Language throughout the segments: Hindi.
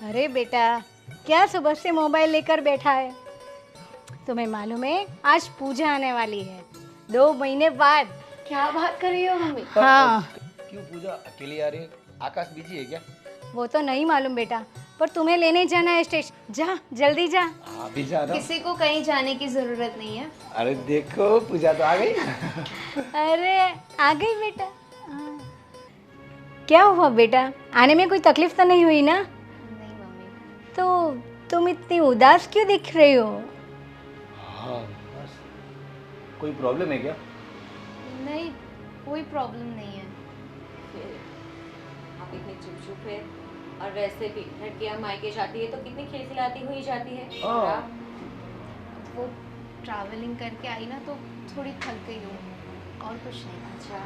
अरे बेटा, क्या सुबह से मोबाइल लेकर बैठा है? तुम्हें मालूम है आज पूजा आने वाली है, 2 महीने बाद। क्या बात कर रही हो मम्मी? हाँ। क्यों पूजा अकेली आ रही है? आकाश बिजी है क्या? वो तो नहीं मालूम बेटा, पर तुम्हें लेने जाना है स्टेशन। जा जल्दी जा। हाँ भी जा रहा हूँ। किसी को कहीं जाने की जरूरत नहीं है। अरे देखो पूजा तो आ गई। अरे आ गई बेटा। हाँ। क्या हुआ बेटा, आने में कोई तकलीफ तो नहीं हुई ना? नहीं मम्मी। तो तुम इतनी उदास क्यों दिख रही हो? हाँ बस। कोई प्रॉब्लम है क्या? नहीं, कोई प्रॉब्लम नहीं है। आप इतने चुप है और वैसे भी लड़कियां मायके जाती है तो कितनी खिलखिलाती हुई जाती है। और आप? वो ट्रैवलिंग करके आई ना तो थोड़ी थक गई हूँ और कुछ नहीं। अच्छा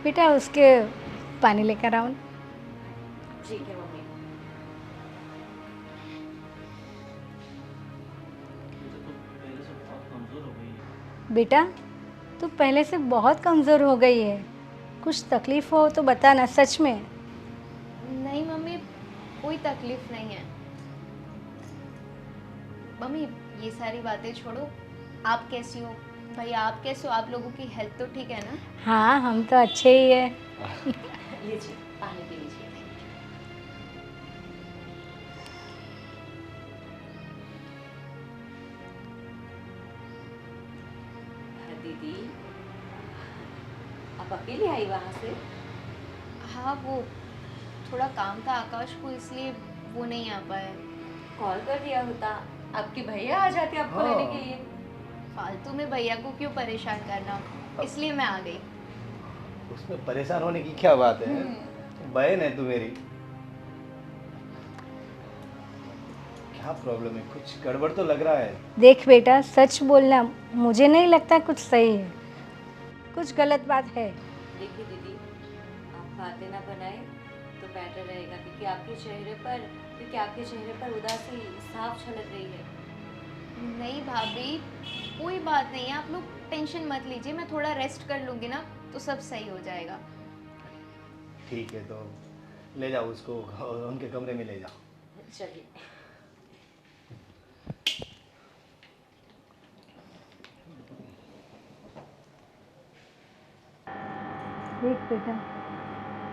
बेटा उसके पानी लेकर आओ। ठीक है मम्मी। बेटा तू पहले से बहुत कमज़ोर हो गई है, कुछ तकलीफ हो तो बताना सच में। नहीं मम्मी, कोई तकलीफ नहीं है। मम्मी ये सारी बातें छोड़ो, आप कैसी हो? भाई आप कैसे हो? आप लोगों की हेल्थ तो ठीक है ना? हाँ हम तो अच्छे ही है। लीजिए पानी पी लीजिए। दीदी आप अकेली आई वहाँ से? हाँ वो थोड़ा काम था आकाश को, इसलिए वो नहीं आ पाया। कॉल कर दिया होता, आपके भैया आ जाते आपको हाँ। लेने के लिए। फालतू में भैया को क्यों परेशान करना, इसलिए मैं आ गई। उसमें परेशान होने की क्या बात है? बहन है तू मेरी। क्या प्रॉब्लम है? कुछ गड़बड़ तो लग रहा है। देख बेटा सच बोलना, मुझे नहीं लगता कुछ सही है, कुछ गलत बात है। देखिए दीदी, आप बातें ना बनाए तो बेटर रहेगा क्योंकि आपके चेहरे पर उदासी साफ झलक रही है। नहीं भाभी, कोई बात नहीं है, आप लोग टेंशन मत लीजिए। मैं थोड़ा रेस्ट कर लूँगी ना तो सब सही हो जाएगा। ठीक है तो ले जाओ उसको उनके कमरे में ले जाओ। चलिए। देख बेटा,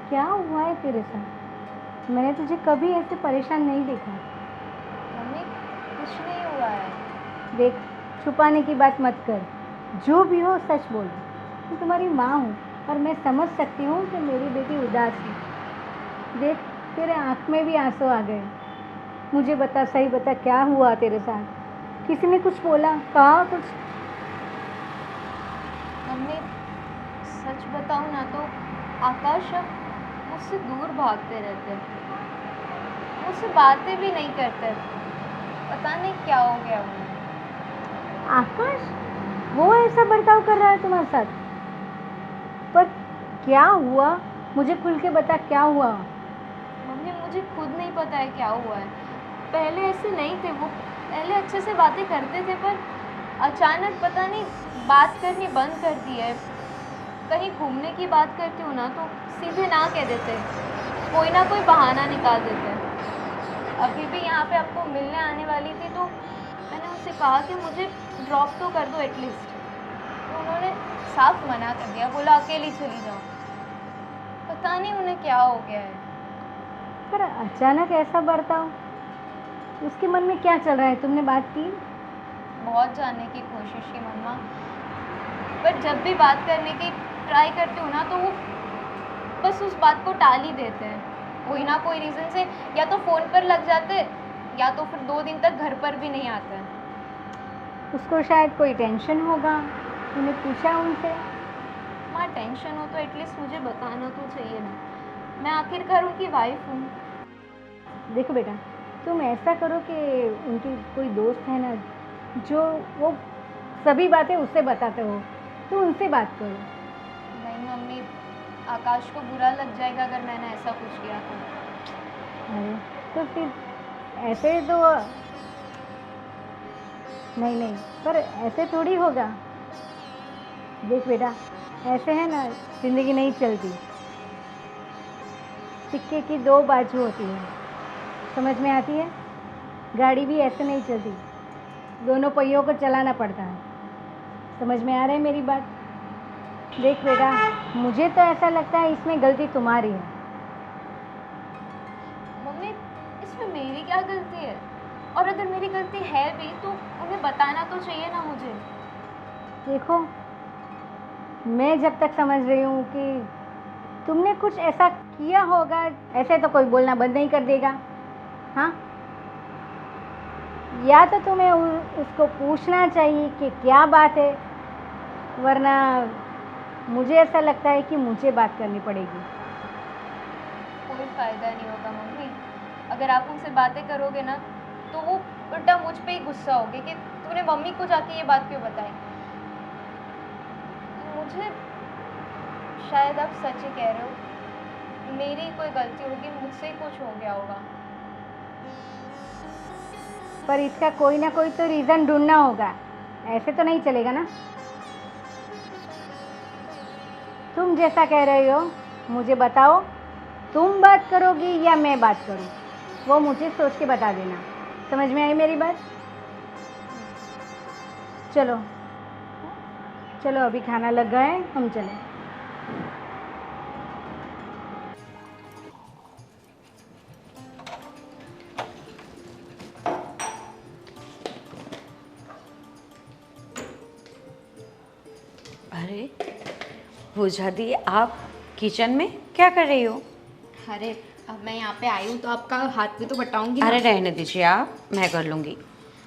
क्या हुआ है तेरे साथ? मैंने तुझे कभी ऐसे परेशान नहीं देखा। मम्मी कुछ नहीं हुआ है। देख छुपाने की बात मत कर, जो भी हो सच बोल। मैं तुम्हारी माँ हूँ और मैं समझ सकती हूँ कि मेरी बेटी उदास है। देख तेरे आँख में भी आंसू आ गए। मुझे बता, सही बता, क्या हुआ तेरे साथ? किसी ने कुछ बोला, कहा कुछ? मम्मी सच बताऊँ ना तो आकाश अब मुझसे दूर भागते रहते हैं, मुझसे बातें भी नहीं करते। पता नहीं क्या हो गया उन्हें। आकाश वो ऐसा बर्ताव कर रहा है तुम्हारे साथ? पर क्या हुआ, मुझे खुल के बता क्या हुआ। मम्मी मुझे खुद नहीं पता है क्या हुआ है। पहले ऐसे नहीं थे वो, पहले अच्छे से बातें करते थे, पर अचानक पता नहीं बात करनी बंद कर दी है। कहीं घूमने की बात करती हूँ ना तो सीधे ना कह देते, कोई ना कोई बहाना निकाल देते। अभी भी यहाँ पे आपको मिलने आने वाली थी तो मैंने उनसे कहा कि मुझे ड्रॉप तो कर दो एटलीस्ट, तो उन्होंने साफ मना कर दिया, बोला अकेली चली जाओ। पता नहीं उन्हें क्या हो गया है। पर अचानक ऐसा बर्ताव, उसके मन में क्या चल रहा है? तुमने बात की? बहुत जानने की कोशिश की मम्मा, पर जब भी बात करने की ट्राई करती हूँ ना तो वो बस उस बात को टाल ही देते हैं। कोई ना कोई रीज़न से या तो फ़ोन पर लग जाते या तो फिर 2 दिन तक घर पर भी नहीं आते हैं। उसको शायद कोई टेंशन होगा, तूने पूछा उनसे? माँ टेंशन हो तो एटलीस्ट मुझे बताना तो चाहिए ना, मैं आखिरकार उनकी वाइफ हूँ। देखो बेटा, तुम ऐसा करो कि उनकी कोई दोस्त है ना जो वो सभी बातें उससे बताते हो, तो उनसे बात करो। नहीं मम्मी, आकाश को बुरा लग जाएगा अगर मैंने ऐसा कुछ किया तो। अरे तो फिर ऐसे तो नहीं नहीं, पर ऐसे थोड़ी होगा। देख बेटा, ऐसे है ना ज़िंदगी नहीं चलती, सिक्के की 2 बाजू होती है। समझ में आती है? गाड़ी भी ऐसे नहीं चलती, दोनों पहियों को चलाना पड़ता है। समझ में आ रहा है मेरी बात? देख बेटा, मुझे तो ऐसा लगता है इसमें गलती तुम्हारी है। मम्मी, इसमें मेरी क्या गलती है? और अगर मेरी गलती है भी तो उन्हें बताना तो चाहिए ना मुझे। देखो, मैं जब तक समझ रही हूँ कि तुमने कुछ ऐसा किया होगा, ऐसे तो कोई बोलना बंद नहीं कर देगा। हाँ, या तो तुम्हें उसको पूछना चाहिए कि क्या बात है, वरना मुझे ऐसा लगता है कि मुझे बात करनी पड़ेगी। कोई फ़ायदा नहीं होगा मम्मी। अगर आप उनसे बातें करोगे ना तो वो उल्टा मुझ पे ही गुस्सा होगे कि तूने मम्मी को जाके ये बात क्यों बताई। मुझे शायद आप सच ही कह रहे हो, मेरी कोई गलती होगी, मुझसे ही कुछ हो गया होगा। पर इसका कोई ना कोई तो रीज़न ढूंढना होगा, ऐसे तो नहीं चलेगा ना। तुम जैसा कह रहे हो मुझे बताओ, तुम बात करोगी या मैं बात करूं, वो मुझे सोच के बता देना। समझ में आई मेरी बात? चलो चलो, अभी खाना लग गया है, हम चलें। अरे पूजा दी, आप किचन में क्या कर रही हो? अरे अब मैं यहाँ पे आई हूँ तो आपका हाथ भी तो बटाऊंगी ना। अरे रहने दीजिए, आप, मैं कर लूँगी।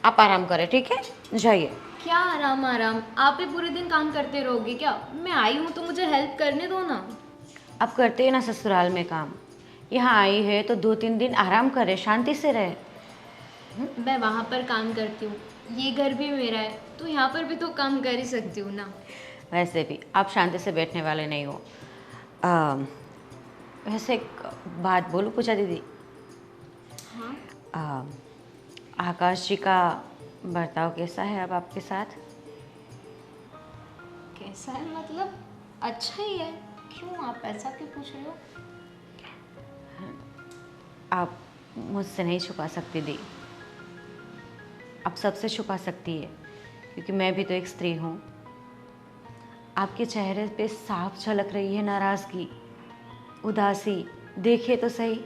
आप आराम करें, ठीक है? जाइए। क्या आराम आराम, आप ही पूरे दिन काम करते रहोगे क्या? मैं आई हूँ तो मुझे हेल्प करने दो ना। आप करते हैं ना ससुराल में काम, यहाँ आई है तो 2-3 दिन आराम करे, शांति से रहे। मैं वहाँ पर काम करती हूँ, ये घर भी मेरा है, तो यहाँ पर भी तो काम कर ही सकती हूँ ना। वैसे भी आप शांति से बैठने वाले नहीं हो। वैसे एक बात बोलूँ पूजा दीदी? हाँ, आकाश जी का बर्ताव कैसा है अब आपके साथ? कैसा है मतलब? अच्छा ही है। क्यों, आप ऐसा क्यों पूछ रहे हो? आप मुझसे नहीं छुपा सकती दी, आप सबसे छुपा सकती है, क्योंकि मैं भी तो एक स्त्री हूँ। आपके चेहरे पे साफ झलक रही है नाराज़गी, उदासी। देखिए तो सही,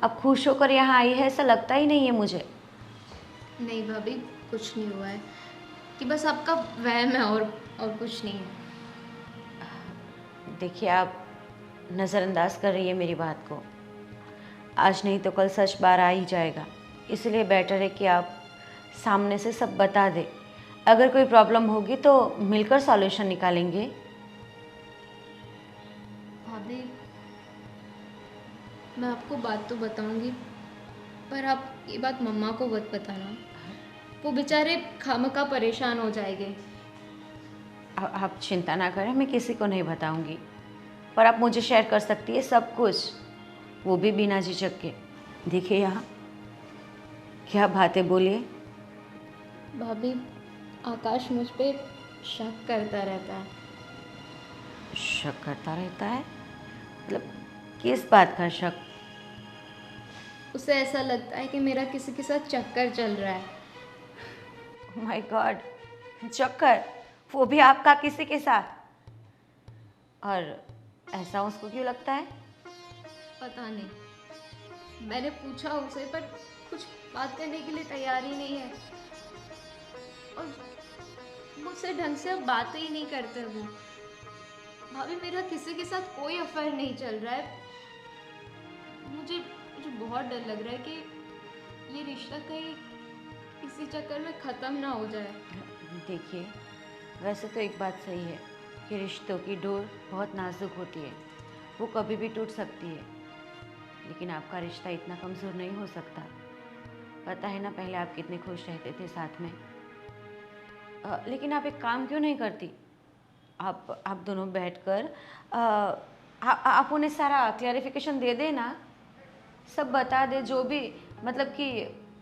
अब खुश होकर यहाँ आई है ऐसा लगता ही नहीं है मुझे। नहीं भाभी, कुछ नहीं हुआ है, कि बस आपका वहम है और कुछ नहीं है। देखिए, आप नज़रअंदाज कर रही है मेरी बात को। आज नहीं तो कल सच बाहर आ ही जाएगा, इसलिए बेटर है कि आप सामने से सब बता दे। अगर कोई प्रॉब्लम होगी तो मिलकर सॉल्यूशन निकालेंगे। भाभी, मैं आपको बात तो बताऊंगी, पर आप ये बात मम्मा को मत बताना, वो बेचारे खामखा परेशान हो जाएंगे। आप चिंता ना करें, मैं किसी को नहीं बताऊंगी, पर आप मुझे शेयर कर सकती है सब कुछ, वो भी बिना झिझक के। देखिए यहाँ क्या बातें बोलिए। भाभी, आकाश मुझ पे शक करता रहता है। शक करता रहता है? मतलब किस बात का शक? उसे ऐसा लगता है कि मेरा किसी के साथ चक्कर चल रहा है। माय गॉड, चक्कर, वो भी आपका किसी के साथ? और ऐसा उसको क्यों लगता है? पता नहीं, मैंने पूछा उसे पर कुछ बात करने के लिए तैयार ही नहीं है, और मुझसे ढंग से अब बातें ही नहीं करते वो। भाभी, मेरा किसी के साथ कोई अफेयर नहीं चल रहा है। मुझे बहुत डर लग रहा है कि ये रिश्ता कहीं इसी चक्कर में ख़त्म ना हो जाए। देखिए, वैसे तो एक बात सही है कि रिश्तों की डोर बहुत नाजुक होती है, वो कभी भी टूट सकती है, लेकिन आपका रिश्ता इतना कमज़ोर नहीं हो सकता। पता है ना, पहले आप कितने खुश रहते थे साथ में। लेकिन आप एक काम क्यों नहीं करती? आप दोनों बैठकर आप उन्हें सारा क्लैरिफिकेशन दे देना, सब बता दे जो भी, मतलब कि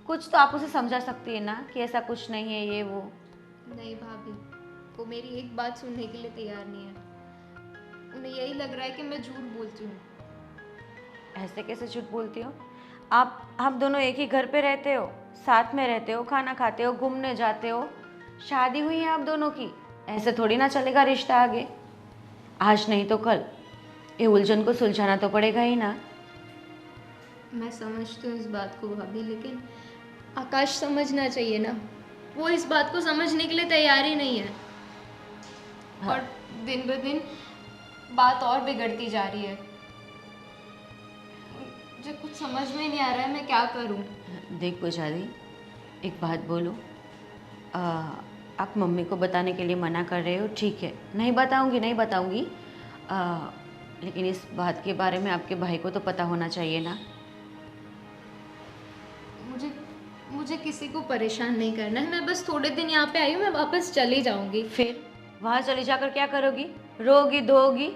कुछ तो आप उसे समझा सकती है ना कि ऐसा कुछ नहीं है ये वो। नहीं भाभी, वो मेरी एक बात सुनने के लिए तैयार नहीं है। उन्हें यही लग रहा है कि मैं झूठ बोलती हूँ। ऐसे कैसे झूठ बोलती हो? आप दोनों एक ही घर पे रहते हो, साथ में रहते हो, खाना खाते हो, घूमने जाते हो, शादी हुई है आप दोनों की, ऐसे थोड़ी ना चलेगा रिश्ता आगे। आज नहीं तो कल ये उलझन को सुलझाना तो पड़ेगा ही ना। मैं समझती हूँ इस बात को भाभी, लेकिन आकाश समझना चाहिए ना, वो इस बात को समझने के लिए तैयार ही नहीं है। हाँ। और दिन ब दिन बात और बिगड़ती जा रही है। मुझे कुछ समझ में नहीं आ रहा है मैं क्या करूँ। देख पुजारी, एक बात बोलो, आप मम्मी को बताने के लिए मना कर रहे हो, ठीक है, नहीं बताऊंगी, नहीं बताऊंगी, लेकिन इस बात के बारे में आपके भाई को तो पता होना चाहिए ना। मुझे किसी को परेशान नहीं करना है, मैं बस थोड़े दिन यहाँ पे आई हूँ, मैं वापस चली जाऊँगी। फिर वहाँ चली जाकर क्या करोगी? रोगी धोगी,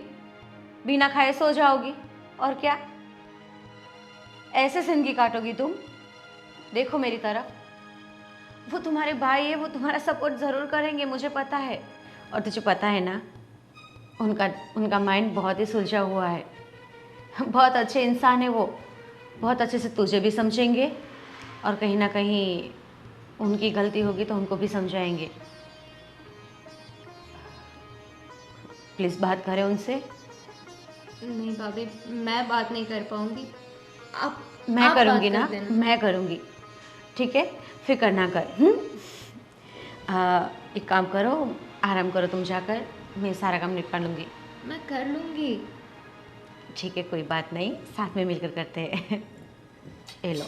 बिना खाए सो जाओगी, और क्या ऐसे जिंदगी काटोगी तुम? देखो मेरी तरफ, वो तुम्हारे भाई है, वो तुम्हारा सपोर्ट ज़रूर करेंगे, मुझे पता है। और तुझे पता है ना, उनका माइंड बहुत ही सुलझा हुआ है, बहुत अच्छे इंसान है वो, बहुत अच्छे से तुझे भी समझेंगे और कहीं ना कहीं उनकी गलती होगी तो उनको भी समझाएंगे। प्लीज़ बात करें उनसे। नहीं भाभी, मैं बात नहीं कर पाऊँगी, मैं आप करूँगी बात ना, कर देना। मैं करूँगी, ठीक है, फिक्र ना कर। एक काम करो, आराम करो तुम जाकर, मैं सारा काम निपटा लूँगी। मैं कर लूँगी। ठीक है, कोई बात नहीं, साथ में मिलकर करते हैं। ये लो।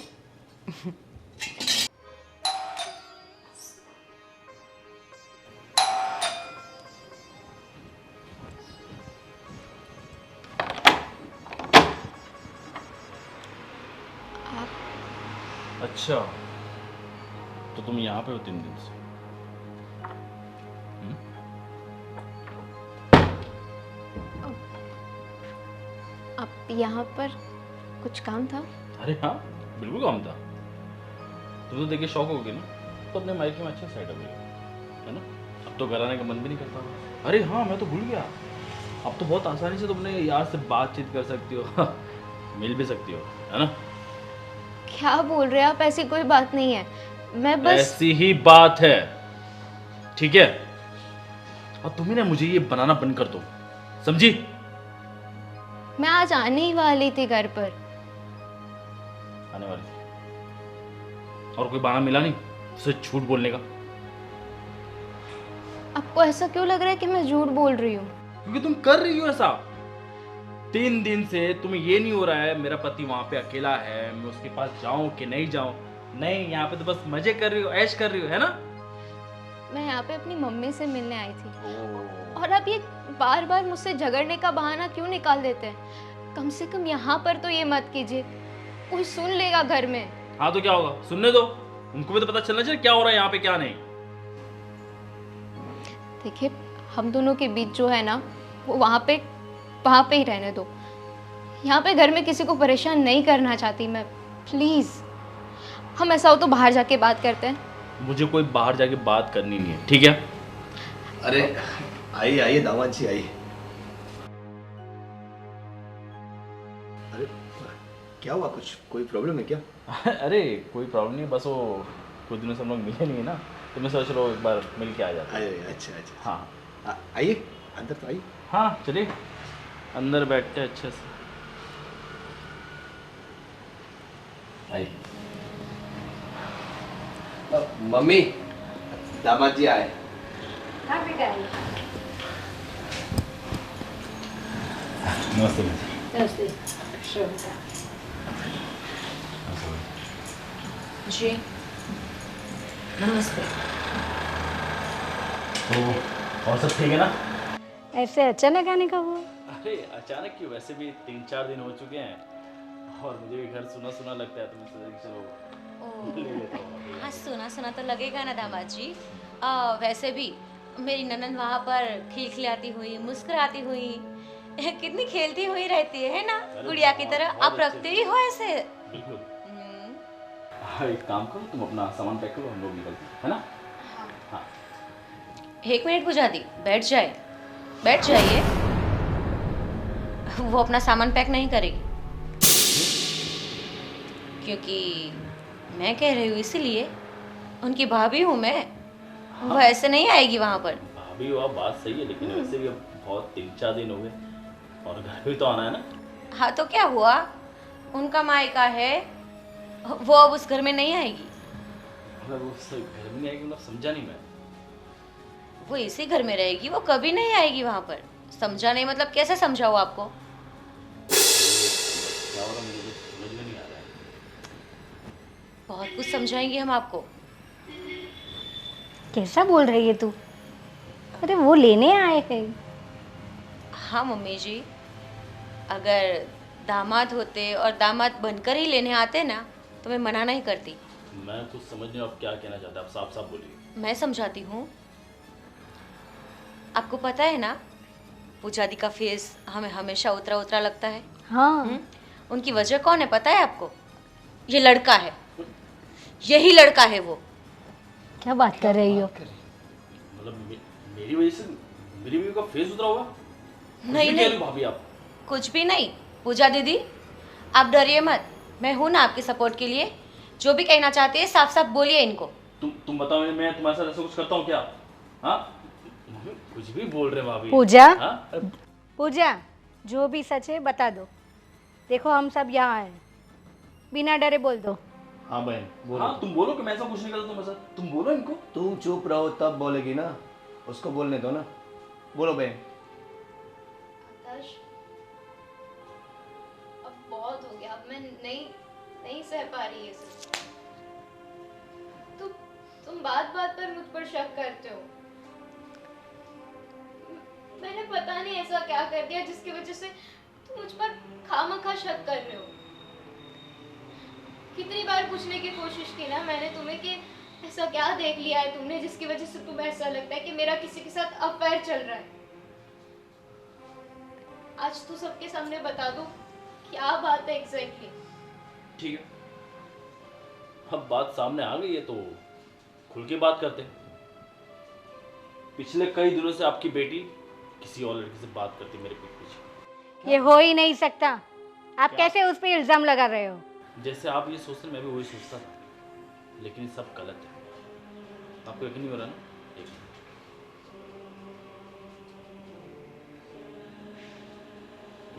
अच्छा, तो तुम यहाँ पे हो 3 दिन से? आप यहाँ पर कुछ काम था? अरे हाँ, बिल्कुल काम था। तुम तो देखिए शौक हो गए ना, तो अपने मायके में अच्छे सेट हो गए, है ना? अब तो घर आने का मन भी नहीं करता। अरे हाँ, मैं तो भूल गया, अब तो बहुत आसानी से तुमने यार से बातचीत कर सकती हो, मिल भी सकती हो, है ना? क्या बोल रहे हैं आप? ऐसी कोई बात नहीं है, मैं बस ऐसी ही बात है, ठीक है? और तुम्ही ना मुझे ये बनाना बंद कर दो, समझी? मैं आज आने ही वाली थी घर पर। आने वाली थी और कोई बहाना मिला नहीं सिर्फ झूठ बोलने का? आपको ऐसा क्यों लग रहा है कि मैं झूठ बोल रही हूँ? क्योंकि तुम कर रही हो ऐसा। 3 दिन से तुम्हें ये नहीं हो रहा है मेरा पति वहां पे अकेला है, मैं उसके पास जाऊं कि नहीं जाऊं। नहीं, यहाँ पे तो बस मजे कर रही हो, ऐश कर रही हो, है ना? मैं यहाँ पे अपनी मम्मी से मिलने आई थी और आप ये बार बार मुझसे झगड़ने का बहाना क्यों निकाल देते हैं? कम से कम यहाँ पर तो ये मत कीजिए, कोई सुन लेगा घर में। हाँ तो क्या होगा, सुनने दो, उनको भी तो पता चलना चाहिए क्या हो रहा है यहाँ पे क्या नहीं। देखिए, हम दोनों के बीच जो है ना, वो वहाँ पे ही रहने दो। यहाँ पे घर में किसी को परेशान नहीं करना चाहती मैं, प्लीज़। हम ऐसा हो तो बाहर जाके बात करते हैं। मुझे कोई बाहर जाके बात करनी नहीं है, ठीक है? अरे आइए आइए दामाद जी आइए। अरे क्या हुआ, कुछ कोई प्रॉब्लम है क्या? अरे कोई प्रॉब्लम नहीं, बस वो कुछ दिनों से हम लोग मिले नहीं है ना, तो मैं सोच रहा हूँ एक बार मिल के आ जाता है। अरे अच्छा अच्छा, हाँ आइए अंदर तो आइए। हाँ, चलिए अंदर बैठते हैं अच्छे से। आइए। मम्मी, दामाद जी आए। हाँ बेटा आइए। नमस्ते। नमस्ते। श्रद्धा जी नमस्ते। तो और सब ठीक है ना? ऐसे अचानक आने का हुआ? अरे अचानक क्यों, वैसे भी 3-4 दिन हो चुके हैं और मुझे भी घर सुना सुना लगता है, तो मैं सोचा कि चलो ले लेता हूँ। हाँ, सुना सुना तो लगेगा ना दामाद जी। वैसे भी मेरी ननद वहाँ पर खिलखिलाती हुई, मुस्कुराती हुई, कितनी खेलती हुई रहती है ना, गुड़िया की तरह। बहुत आप अच्छे रखते ही हो ऐसे। बिल्कुल। हाँ, एक काम करो, तुम अपना सामान पैक करो, हम लोग निकलते हैं, है ना? हाँ। 1 मिनट पूजा दी, बैठ जाइए। वो अपना सामान पैक नहीं करेगी। क्योंकि मैं कह रही हूँ इसीलिए, उनकी भाभी हूँ मैं, वो ऐसे नहीं आएगी वहाँ पर। भाभी वो बात सही है, लेकिन वैसे भी अब बहुत 3-4 दिन हो गए और घर भी तो आना है ना। हाँ तो क्या हुआ, उनका मायका है, वो अब उस घर में नहीं आएगी। मतलब वो घर में नहीं आएगी, मतलब समझा नहीं मैं। वो इसी घर में रहेगी, वो कभी नहीं आएगी वहाँ पर। समझा नहीं मतलब कैसे समझाऊँ आपको? क्या हो रहा है मुझे तो समझ में नहीं आ रहा है। बहुत कुछ समझाएंगे हम आपको। कैसा बोल रही है तू? अरे वो लेने आए हैं। हाँ मम्मी जी, अगर दामाद होते और दामाद बनकर ही लेने आते ना तो मैं मना नहीं करती। मैं कुछ समझ नहीं, आप क्या कहना चाहते हैं, आप साफ साफ बोलिए। मैं समझाती हूँ। आपको पता है ना, पूजा दी का फेस हमें हमेशा उतरा उतरा लगता है। हाँ। उनकी वजह कौन है पता है आपको? ये लड़का है, यही लड़का है वो। क्या बात कर रही हो? मतलब मेरी वजह से मेरी बीवी का फेस उतरा होगा? नहीं कुछ भी कह नहीं, रही हो भाभी आप। कुछ भी नहीं। पूजा दीदी आप डरिए मत, मैं हूं ना आपके सपोर्ट के लिए। जो भी कहना चाहते हैं साफ साफ बोलिए इनको। तुम बताओ, मैं तुम्हारे साथ ऐसा कुछ करता हूँ क्या? हाँ, कुछ भी बोल रहे हैं भाभी। पूजा, हाँ? पूजा, जो भी सच है बता दो। देखो हम सब यहाँ हैं, बिना डरे बोल दो। हाँ बहन बोलो। हाँ तुम बोलो कि मैं ऐसा कुछ नहीं करता तुम्हारे साथ, तुम बोलो इनको। तुम चुप रहो तब बोलेगी ना, उसको बोलने दो ना। बोलो बहन। आकाश, अब बहुत हो गया, अब मैं नहीं सह पा रही ये सब। तुम बात बात पर मुझ पर शक करते हो। मैंने पता नहीं ऐसा क्या कर दिया जिसकी वजह से तुम मुझ पर खामखा शक कर रहे हो। कितनी बार पूछने की कोशिश की ना मैंने तुम्हें कि ऐसा क्या देख लिया है तुमने जिसकी वजह से तुम्हें ऐसा लगता है कि मेरा किसी के साथ अफेयर चल रहा है। आज तो सबके सामने बता दो क्या बात है एग्जैक्टली। ठीक है, अब बात सामने आ गई है तो खुल के बात करते हैं। पिछले कई दिनों से आपकी बेटी किसी और लड़की से बात करती है मेरे पीठ पीछे। ये हो ही नहीं सकता। आप क्या? कैसे उस पर इल्जाम लगा रहे हो? जैसे आप ये सोचते हैं मैं भी वही सोचता था, लेकिन ये सब गलत है। आपको यकीन नहीं हो रहा ना? एक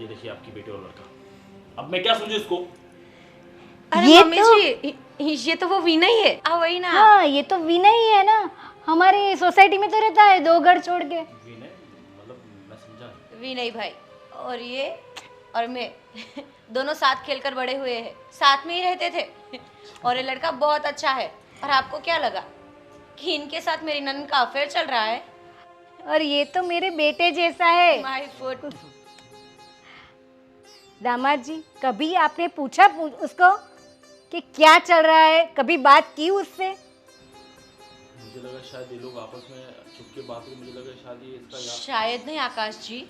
ये देखिए आपकी बेटी और लड़का। अब मैं क्या समझू इसको? अरे ये मम्मी तो- जी, ये तो वो वीना ही है। वही ना। हाँ, ये तो विनय ही है ना, हमारी सोसाइटी में तो रहता है 2 घर छोड़ के। विनय मतलब मैं समझा नहीं। विनय भाई और ये और मैं दोनों साथ खेलकर बड़े हुए हैं, साथ में ही रहते थे। और ये लड़का बहुत अच्छा है। और आपको क्या लगा कि इनके साथ मेरी ननद का अफेयर चल रहा है? और ये तो मेरे बेटे जैसा है। My foot. दामाद जी, कभी आपने पूछा उसको कि क्या चल रहा है? कभी बात की उससे? मुझे लगा शायद ये लोग आपस में छुप के बात करें, मुझे लगा शायद ये इसका शायद नहीं आकाश जी,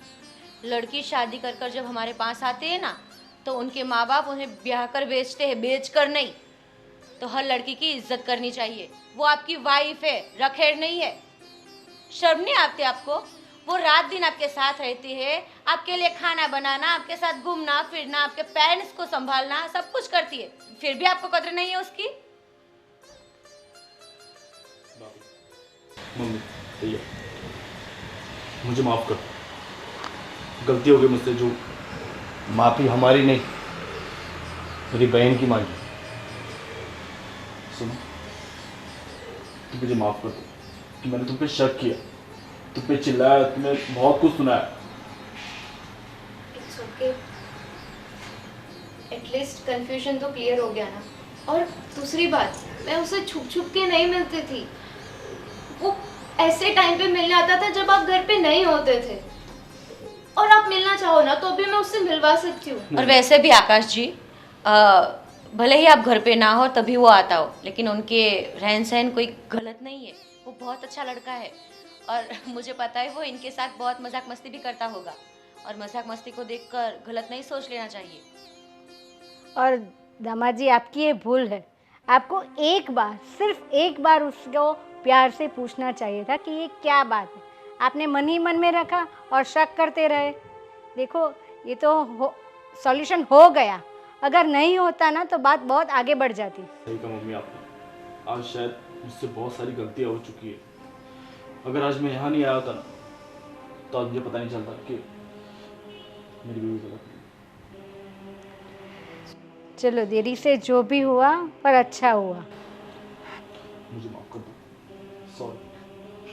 लड़की शादी कर कर जब हमारे पास आती है ना तो उनके माँ बाप उन्हें ब्याह कर बेचते हैं, बेच कर नहीं। तो हर लड़की की इज्जत करनी चाहिए। वो आपकी वाइफ है, रखेड़ नहीं है। शर्म नहीं आती आपको? वो रात दिन आपके साथ रहती है, आपके लिए खाना बनाना, आपके साथ घूमना फिरना, आपके पेरेंट्स को संभालना, सब कुछ करती है, फिर भी आपको कदर नहीं है उसकी। मम्मी भैया मुझे माफ कर, गलती हो गई मुझसे। जो माफ़ी हमारी नहीं, मेरी बहन की मांगी। सुनो, तुम मुझे माफ कर दो कि मैंने तुम पे शक किया, तुम पे चिल्लाया, तुम्हें बहुत कुछ सुनाया। इट्स ओके, एटलीस्ट कंफ्यूजन तो क्लियर हो गया ना। और दूसरी बात, मैं उसे छुप छुप के नहीं मिलती थी। वो ऐसे टाइम पे मिलने आता था जब आप घर पे नहीं होते थे, और आप मिलना चाहो ना तो अभी मैं उससे मिलवा सकती हूँ। और वैसे भी आकाश जी, भले ही आप घर पे ना हो तभी वो आता हो, लेकिन उनके रहन सहन कोई गलत नहीं है। वो बहुत अच्छा लड़का है और मुझे पता है वो इनके साथ बहुत मजाक मस्ती भी करता होगा। और मजाक मस्ती को देखकर गलत नहीं सोच लेना चाहिए। और दामाद जी, आपकी ये भूल है। आपको एक बार, सिर्फ एक बार उसको प्यार से पूछना चाहिए था कि ये क्या बात है। आपने मन ही मन में रखा और शक करते रहे। देखो, ये तो सॉल्यूशन हो गया। अगर नहीं होता ना तो बात बहुत आगे बढ़ जाती। सही कहा मम्मी आपने, आज शायद मुझसे बहुत सारी गलतियाँ हो चुकी है। अगर आज मैं यहाँ नहीं आया होता ना तो आज मुझे पता नहीं चलता कि मेरी बीवी गलत है। चलो देरी से जो भी हुआ पर अच्छा हुआ। मुझे माफ कर दो, sorry.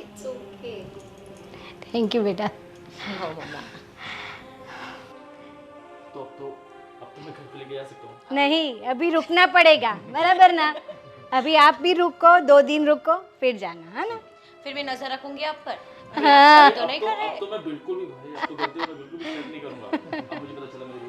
It's okay. Thank you बेटा। अब तो मैं घर पे लेके जा सकता हूँ। नहीं, अभी रुकना पड़ेगा, बराबर ना? अभी आप भी रुको, 2 दिन रुको, फिर जाना, है ना? फिर मैं नजर रखूंगी आप पर। हाँ। तो नहीं कर रहे। अब तो मैं बिल्कुल भी भाई, अब तो गलती मैं बिल्कुल भी शेयर नहीं करूंगा। अब मुझे पता चला मेरी